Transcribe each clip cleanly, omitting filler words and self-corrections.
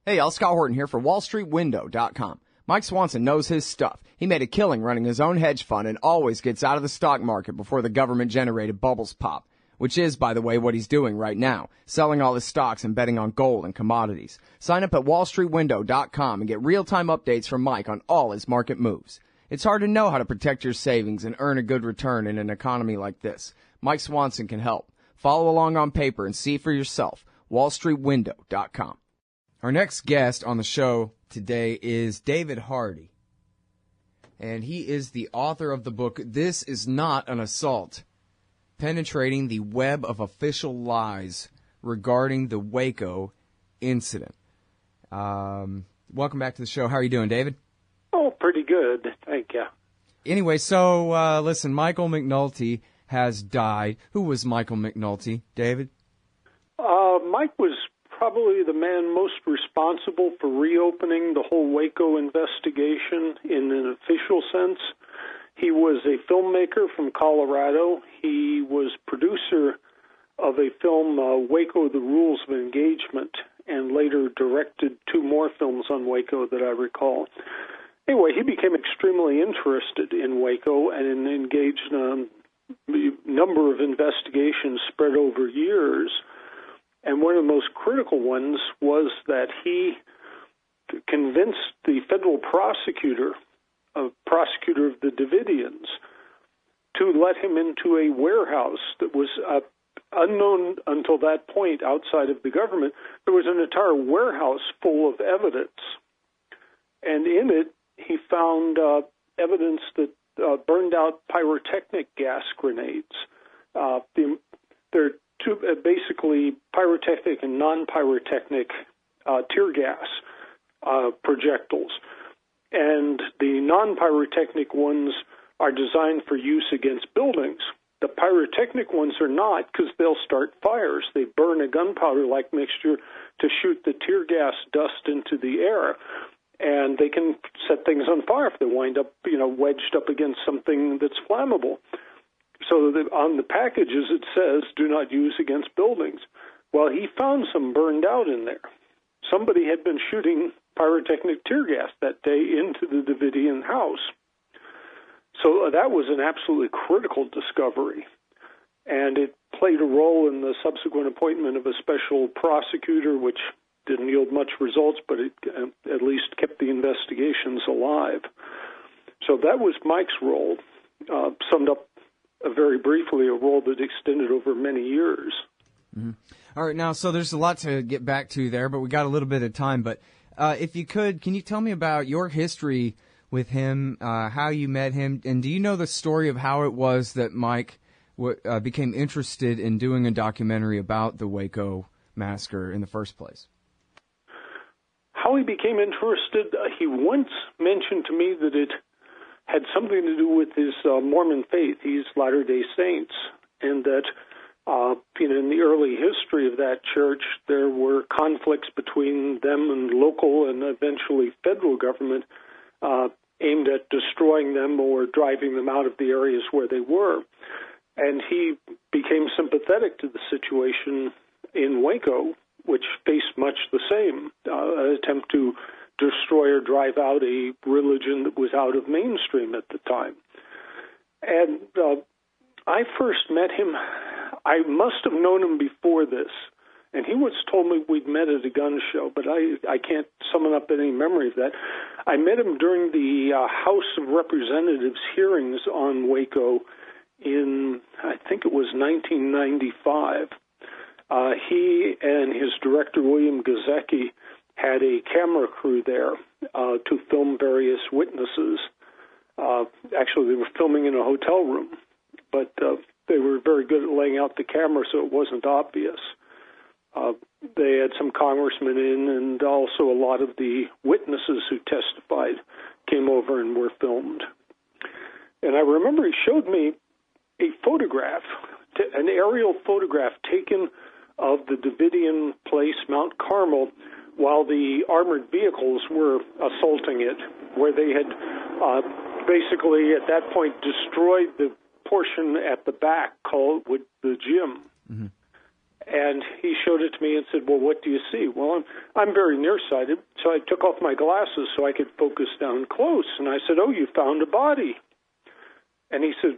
Hey, y'all, Scott Horton here for WallStreetWindow.com. Mike Swanson knows his stuff. He made a killing running his own hedge fund and always gets out of the stock market before the government-generated bubbles pop, which is, by the way, what he's doing right now, selling all his stocks and betting on gold and commodities. Sign up at WallStreetWindow.com and get real-time updates from Mike on all his market moves. It's hard to know how to protect your savings and earn a good return in an economy like this. Mike Swanson can help. Follow along on paper and see for yourself. WallStreetWindow.com. Our next guest on the show today is David Hardy, and he is the author of the book, This Is Not an Assault, Penetrating the Web of Official Lies Regarding the Waco Incident. Welcome back to the show. How are you doing, David? Oh, pretty good. Thank you. Anyway, so listen, Michael McNulty has died. Who was Michael McNulty, David? Mike was probably the man most responsible for reopening the whole Waco investigation in an official sense. He was a filmmaker from Colorado. He was producer of a film, Waco, The Rules of Engagement, and later directed 2 more films on Waco that I recall. Anyway, he became extremely interested in Waco and engaged in a number of investigations spread over years. And one of the most critical ones was that he convinced the federal prosecutor of the Davidians to let him into a warehouse that was unknown until that point outside of the government. There was an entire warehouse full of evidence. And in it, he found evidence that burned out pyrotechnic gas grenades. There are two, basically pyrotechnic and non-pyrotechnic tear gas projectiles. And the non-pyrotechnic ones are designed for use against buildings. The pyrotechnic ones are not, because they'll start fires. They burn a gunpowder-like mixture to shoot the tear gas dust into the air. And they can set things on fire if they wind up, wedged up against something that's flammable. So that on the packages it says, do not use against buildings. Well, he found some burned out in there. Somebody had been shooting pyrotechnic tear gas that day into the Davidian house. So that was an absolutely critical discovery. And it played a role in the subsequent appointment of a special prosecutor, which didn't yield much results, but it at least kept the investigations alive. So that was Mike's role, summed up very briefly, a role that extended over many years. Mm-hmm. All right, now, so there's a lot to get back to there, but we got a little bit of time. But if you could, can you tell me about your history with him, how you met him, and do you know the story of how it was that Mike became interested in doing a documentary about the Waco massacre in the first place? How he became interested, he once mentioned to me that it had something to do with his Mormon faith. He's Latter-day Saints, and that in the early history of that church, there were conflicts between them and local and eventually federal government aimed at destroying them or driving them out of the areas where they were. And he became sympathetic to the situation in Waco, which faced much the same, an attempt to destroy or drive out a religion that was out of mainstream at the time. And I first met him, I must have known him before this, and he once told me we'd met at a gun show, but I can't summon up any memory of that. I met him during the House of Representatives hearings on Waco in, I think it was 1995. He and his director, William Gazecki, had a camera crew there to film various witnesses. Actually, they were filming in a hotel room, but they were very good at laying out the camera so it wasn't obvious. They had some congressmen in, and also a lot of the witnesses who testified came over and were filmed. And I remember he showed me a photograph, an aerial photograph taken of the Davidian place, Mount Carmel, while the armored vehicles were assaulting it, where they had basically at that point destroyed the portion at the back called the gym. Mm-hmm. And he showed it to me and said, well, what do you see? Well, I'm very nearsighted, so I took off my glasses so I could focus down close. And I said, oh, you found a body. And he said,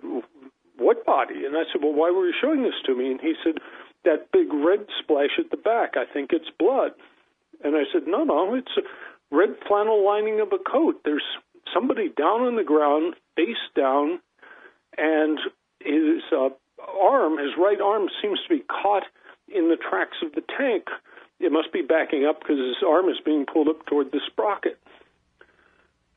what body? And I said, well, why were you showing this to me? And he said, that big red splash at the back, I think it's blood. And I said, no, it's a red flannel lining of a coat. There's somebody down on the ground, face down, and his right arm seems to be caught in the tracks of the tank. It must be backing up because his arm is being pulled up toward the sprocket.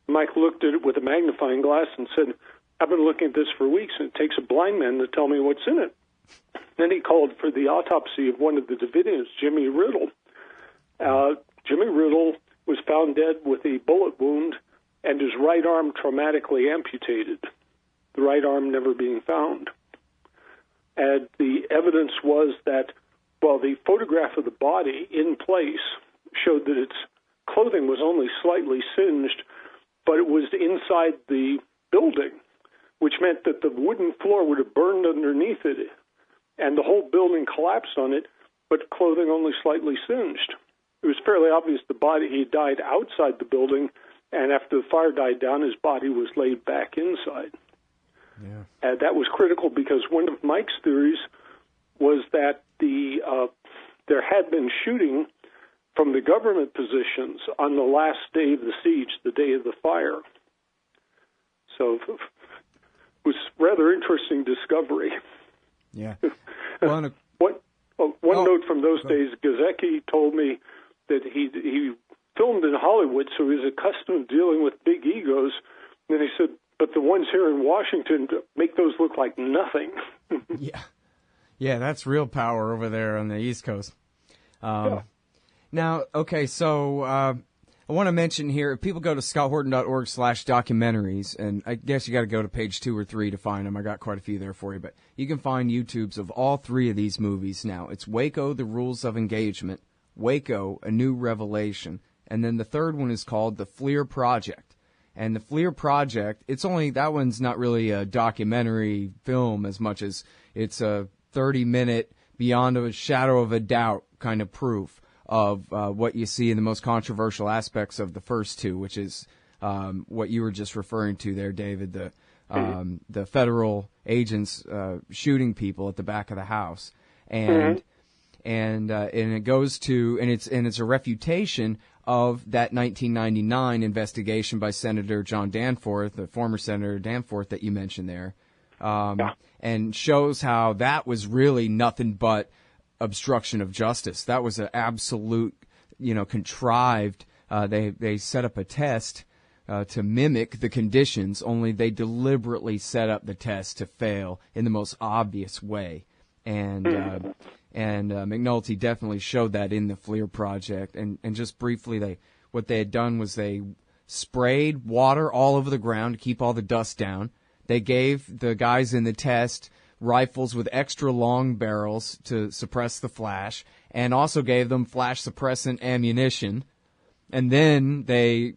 Mike looked at it with a magnifying glass and said, I've been looking at this for weeks, and it takes a blind man to tell me what's in it. Then he called for the autopsy of one of the Davidians, Jimmy Riddle. Jimmy Riddle was found dead with a bullet wound and his right arm traumatically amputated, the right arm never being found. And the evidence was that, well, the photograph of the body in place showed that its clothing was only slightly singed, but it was inside the building, which meant that the wooden floor would have burned underneath it, and the whole building collapsed on it, but clothing only slightly singed. It was fairly obvious he died outside the building, and after the fire died down, his body was laid back inside. Yeah. And that was critical because one of Mike's theories was that there had been shooting from the government positions on the last day of the siege, the day of the fire. So it was a rather interesting discovery. Yeah. Well, one note from those days, Gazecki told me that he filmed in Hollywood, so he was accustomed to dealing with big egos. And then he said, but the ones here in Washington make those look like nothing. Yeah, that's real power over there on the East Coast. Now, okay, so I want to mention here, if people go to scotthorton.org/documentaries, and I guess you got to go to page 2 or 3 to find them. I got quite a few there for you, but you can find YouTubes of all 3 of these movies now. It's Waco, The Rules of Engagement, Waco, A New Revelation, and then the third one is called The Fleer Project. And the Fleer Project, that one's not really a documentary film as much as it's a 30-minute, beyond a shadow of a doubt kind of proof of what you see in the most controversial aspects of the first 2, which is what you were just referring to there, David, the federal agents shooting people at the back of the house. And it goes to, and it's a refutation of that 1999 investigation by Senator John Danforth, the former Senator Danforth that you mentioned there, and shows how that was really nothing but obstruction of justice. That was an absolute, contrived. They set up a test to mimic the conditions, only they deliberately set up the test to fail in the most obvious way. And McNulty definitely showed that in the Fleer Project. And just briefly, what they had done was they sprayed water all over the ground to keep all the dust down. They gave the guys in the test rifles with extra long barrels to suppress the flash, and also gave them flash suppressant ammunition. And then there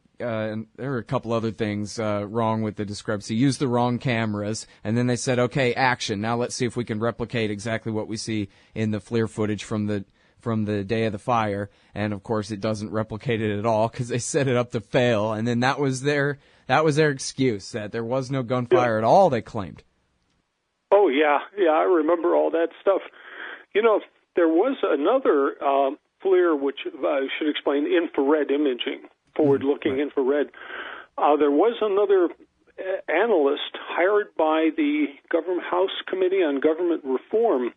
were a couple other things wrong with the discrepancy. Used the wrong cameras, and then they said, okay, action. Now let's see if we can replicate exactly what we see in the FLIR footage from the day of the fire. And of course, it doesn't replicate it at all because they set it up to fail. And then that was their excuse, that there was no gunfire at all, they claimed. Oh, yeah, I remember all that stuff. There was another FLIR, which I should explain, infrared imaging, forward-looking infrared. There was another analyst hired by the Government House Committee on Government Reform,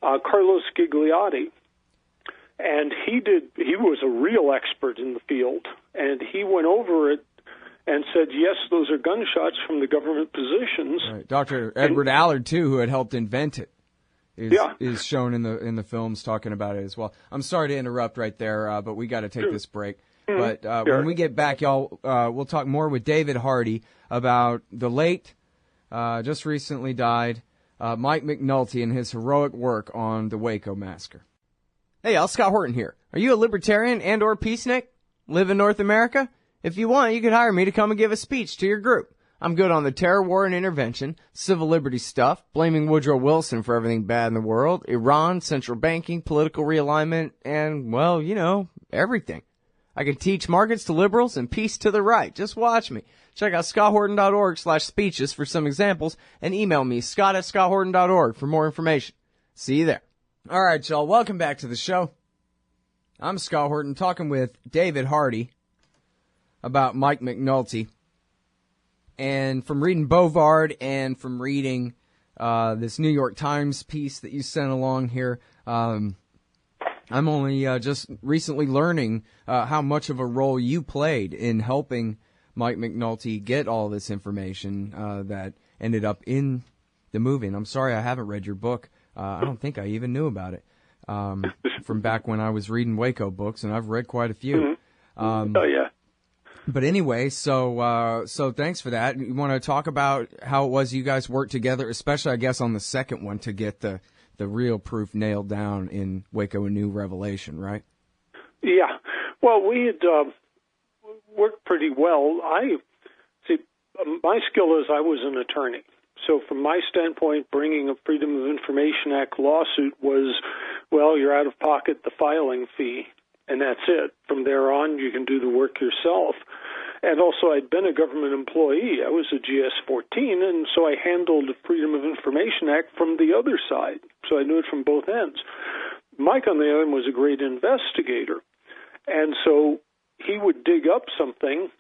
Carlos Gigliotti, and he was a real expert in the field, and he went over it and said, yes, those are gunshots from the government positions. Right. Dr. Edward Allard, too, who had helped invent it, is shown in the films talking about it as well. I'm sorry to interrupt right there, but we got to take this break. But when we get back, y'all, we'll talk more with David Hardy about the late, just recently died, Mike McNulty and his heroic work on the Waco massacre. Hey, y'all, Scott Horton here. Are you a libertarian and or peacenik? Live in North America? If you want, you could hire me to come and give a speech to your group. I'm good on the terror war and intervention, civil liberties stuff, blaming Woodrow Wilson for everything bad in the world, Iran, central banking, political realignment, and, well, you know, everything. I can teach markets to liberals and peace to the right. Just watch me. Check out scotthorton.org/speeches for some examples and email me, scott@scotthorton.org for more information. See you there. All right, y'all. Welcome back to the show. I'm Scott Horton talking with David Hardy about Mike McNulty. And from reading Bovard and from reading this New York Times piece that you sent along here, I'm only just recently learning how much of a role you played in helping Mike McNulty get all this information that ended up in the movie. And I'm sorry I haven't read your book. I don't think I even knew about it from back when I was reading Waco books, and I've read quite a few. Oh, yeah. But anyway, so thanks for that. You want to talk about how it was you guys worked together, especially, I guess, on the second one to get the real proof nailed down in Waco, a New Revelation, right? Yeah. Well, we had worked pretty well. My skill is I was an attorney. So from my standpoint, bringing a Freedom of Information Act lawsuit was, well, you're out of pocket the filing fee, and that's it. From there on, you can do the work yourself. And also, I'd been a government employee. I was a GS-14, and so I handled the Freedom of Information Act from the other side. So I knew it from both ends. Mike, on the other end, was a great investigator. And so he would dig up something,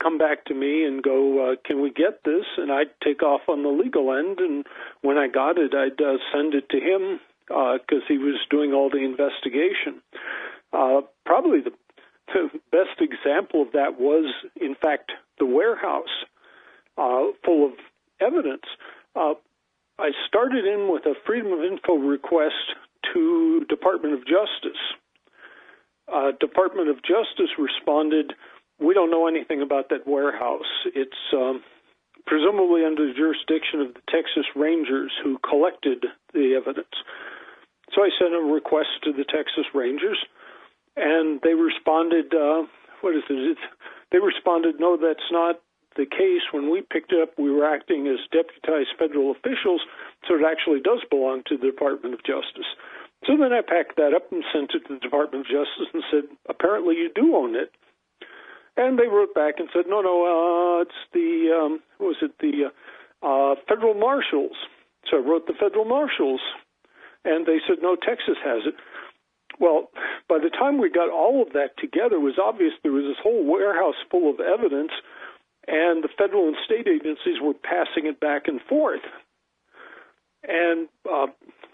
come back to me and go, can we get this? And I'd take off on the legal end, and when I got it, I'd send it to him because he was doing all the investigation. Probably the best example of that was, in fact, the warehouse full of evidence. I started in with a Freedom of Info request to Department of Justice. Department of Justice responded, we don't know anything about that warehouse. It's presumably under the jurisdiction of the Texas Rangers who collected the evidence. So I sent a request to the Texas Rangers, and they responded, They responded, no, that's not the case. When we picked it up, we were acting as deputized federal officials, so it actually does belong to the Department of Justice. So then I packed that up and sent it to the Department of Justice and said, apparently you do own it. And they wrote back and said, no, it's the, federal marshals. So I wrote the federal marshals, and they said, no, Texas has it. Well, by the time we got all of that together, it was obvious there was this whole warehouse full of evidence, and the federal and state agencies were passing it back and forth. And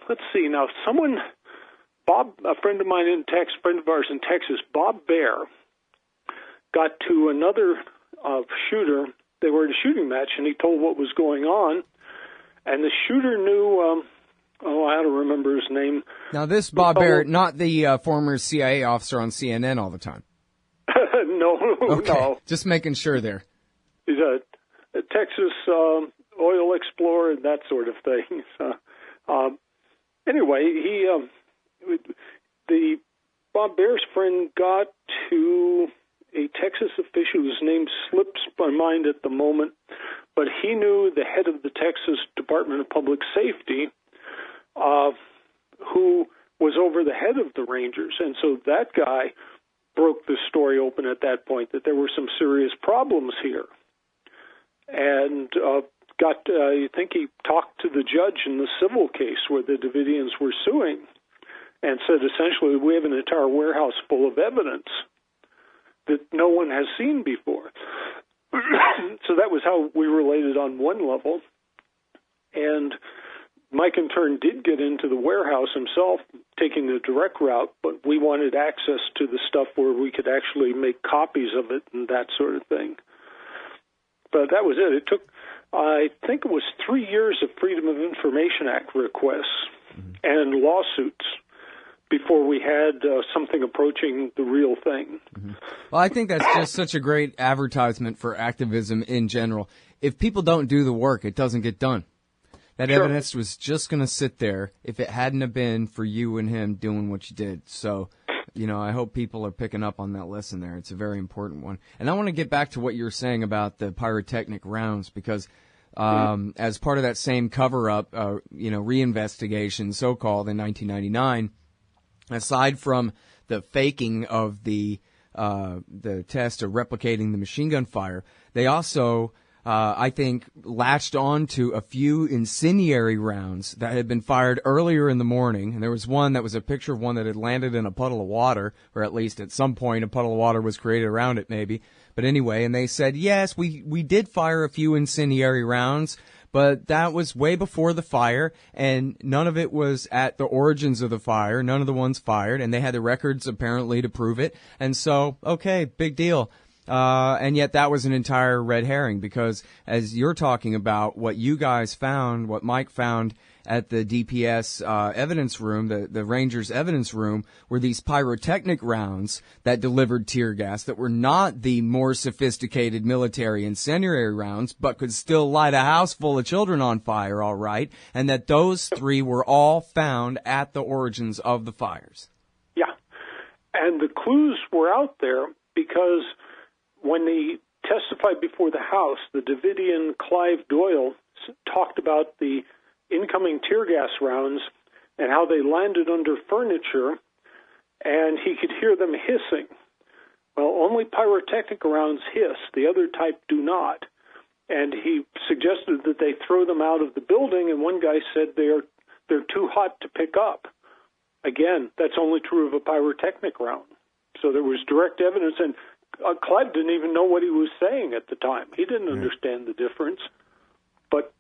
let's see, now Bob, a friend of mine in Texas, friend of ours in Texas, Bob Baer, got to another shooter. They were at a shooting match, and he told what was going on. And the shooter knew, I don't remember his name. Now, this Bob Baer, not the former CIA officer on CNN all the time. No. Just making sure there. He's a Texas oil explorer and that sort of thing. Anyway, the Bob Baer's friend got to a Texas official whose name slips my mind at the moment, but he knew the head of the Texas Department of Public Safety, who was over the head of the Rangers. And so that guy broke the story open at that point, that there were some serious problems here. And I think he talked to the judge in the civil case where the Davidians were suing and said, essentially, we have an entire warehouse full of evidence that no one has seen before. So that was how we related on one level. And Mike, in turn, did get into the warehouse himself, taking the direct route, but we wanted access to the stuff where we could actually make copies of it and that sort of thing. But that was it. It took, I think it was 3 years of Freedom of Information Act requests and lawsuits before we had something approaching the real thing. Well, I think that's just such a great advertisement for activism in general. If people don't do the work, it doesn't get done. That evidence was just going to sit there if it hadn't have been for you and him doing what you did. So I hope people are picking up on that lesson there. It's a very important one. And I want to get back to what you were saying about the pyrotechnic rounds, because as part of that same cover-up, reinvestigation, so-called, in 1999, aside from the faking of the test of replicating the machine gun fire, they also, I think, latched on to a few incendiary rounds that had been fired earlier in the morning. And there was one that was a picture of one that had landed in a puddle of water, or at least at some point a puddle of water was created around it, maybe. But anyway, and they said, yes, we did fire a few incendiary rounds, but that was way before the fire, and none of it was at the origins of the fire, none of the ones fired, and they had the records apparently to prove it. And so, okay, big deal. And yet that was an entire red herring, because as you're talking about what you guys found, what Mike found at the DPS evidence room, the Rangers evidence room, were these pyrotechnic rounds that delivered tear gas that were not the more sophisticated military incendiary rounds, but could still light a house full of children on fire, all right, and that those three were all found at the origins of the fires. Yeah, and the clues were out there because when they testified before the House, the Davidian Clive Doyle talked about the incoming tear gas rounds and how they landed under furniture, and he could hear them hissing. Well, only pyrotechnic rounds hiss. The other type do not. And he suggested that they throw them out of the building, and one guy said they're too hot to pick up. Again, that's only true of a pyrotechnic round. So there was direct evidence, and Clive didn't even know what he was saying at the time. He didn't understand the difference. But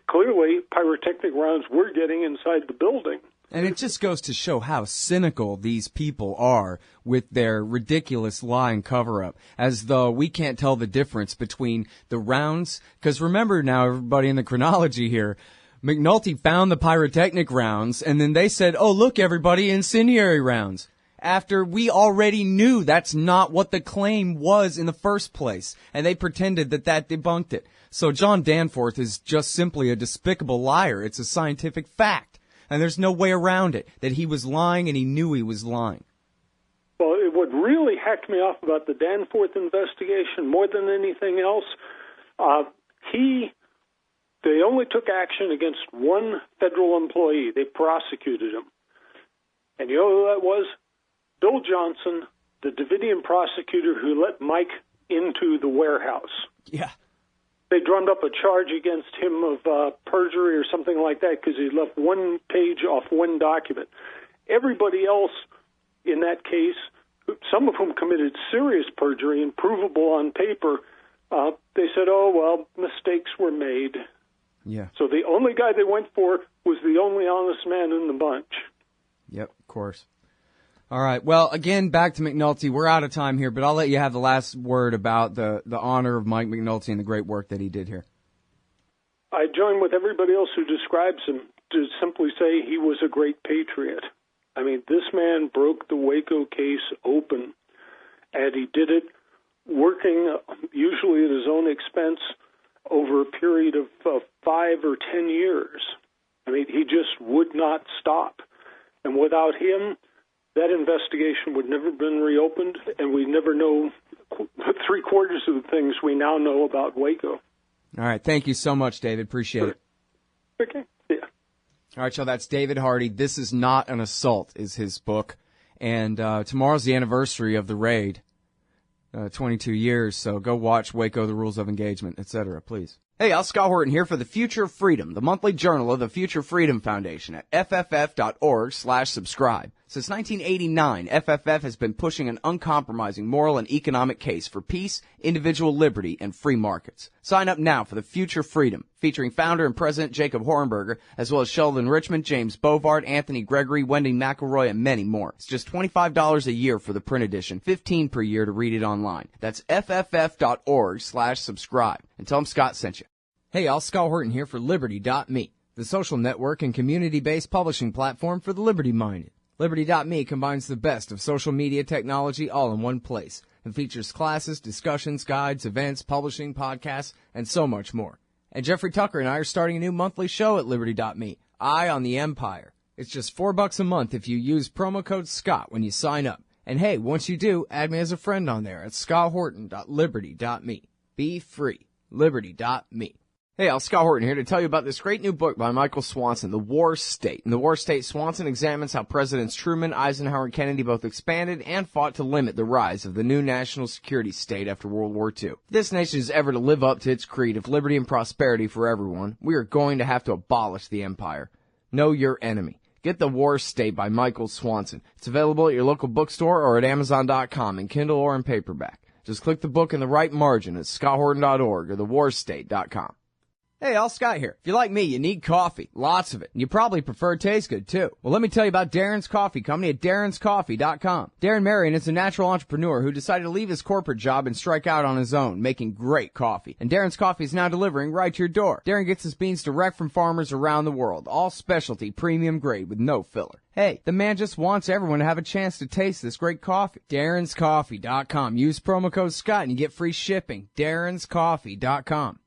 clearly, pyrotechnic rounds were getting inside the building. And it just goes to show how cynical these people are with their ridiculous lie and cover-up, as though we can't tell the difference between the rounds. Because remember now, everybody, in the chronology here, McNulty found the pyrotechnic rounds, and then they said, oh, look, everybody, incendiary rounds. After we already knew that's not what the claim was in the first place, and they pretended that debunked it. So John Danforth is just simply a despicable liar. It's a scientific fact, and there's no way around it, that he was lying and he knew he was lying. Well, what really hacked me off about the Danforth investigation more than anything else, they only took action against one federal employee. They prosecuted him. And you know who that was? Bill Johnson, the Davidian prosecutor who let Mike into the warehouse. Yeah. They drummed up a charge against him of perjury or something like that because he left one page off one document. Everybody else in that case, some of whom committed serious perjury and provable on paper, they said, oh, well, mistakes were made. Yeah. So the only guy they went for was the only honest man in the bunch. Yep, of course. All right. Well, again, back to McNulty. We're out of time here, but I'll let you have the last word about the honor of Mike McNulty and the great work that he did here. I join with everybody else who describes him to simply say he was a great patriot. I mean, this man broke the Waco case open, and he did it working usually at his own expense over a period of 5 or 10 years. I mean, he just would not stop. And without him, that investigation would never have been reopened, and we never know 3/4 of the things we now know about Waco. All right. Thank you so much, David. Appreciate it. Okay. Yeah. All right, so that's David Hardy. This Is Not an Assault is his book. And tomorrow's the anniversary of the raid, 22 years. So go watch Waco, The Rules of Engagement, etc., please. Hey, I'm Scott Horton here for The Future of Freedom, the monthly journal of the Future Freedom Foundation at fff.org/subscribe. Since 1989, FFF has been pushing an uncompromising moral and economic case for peace, individual liberty, and free markets. Sign up now for The Future Freedom, featuring founder and president Jacob Hornberger, as well as Sheldon Richmond, James Bovard, Anthony Gregory, Wendy McElroy, and many more. It's just $25 a year for the print edition, $15 per year to read it online. That's fff.org/subscribe. And tell them Scott sent you. Hey, y'all, Scott Horton here for Liberty.me, the social network and community-based publishing platform for the liberty-minded. Liberty.me combines the best of social media technology all in one place and features classes, discussions, guides, events, publishing, podcasts, and so much more. And Jeffrey Tucker and I are starting a new monthly show at Liberty.me, Eye on the Empire. It's just $4 a month if you use promo code SCOTT when you sign up. And hey, once you do, add me as a friend on there at scotthorton.liberty.me. Be free. Liberty.me. Hey, I'm Scott Horton here to tell you about this great new book by Michael Swanson, The War State. In The War State, Swanson examines how Presidents Truman, Eisenhower, and Kennedy both expanded and fought to limit the rise of the new national security state after World War II. If this nation is ever to live up to its creed of liberty and prosperity for everyone, we are going to have to abolish the empire. Know your enemy. Get The War State by Michael Swanson. It's available at your local bookstore or at Amazon.com in Kindle or in paperback. Just click the book in the right margin at scotthorton.org or thewarstate.com. Hey, all Scott here. If you're like me, you need coffee. Lots of it. And you probably prefer it tastes good, too. Well, let me tell you about Darren's Coffee Company at darrenscoffee.com. Darren Marion is a natural entrepreneur who decided to leave his corporate job and strike out on his own, making great coffee. And Darren's Coffee is now delivering right to your door. Darren gets his beans direct from farmers around the world. All specialty, premium grade with no filler. Hey, the man just wants everyone to have a chance to taste this great coffee. darrenscoffee.com. Use promo code Scott and you get free shipping. darrenscoffee.com.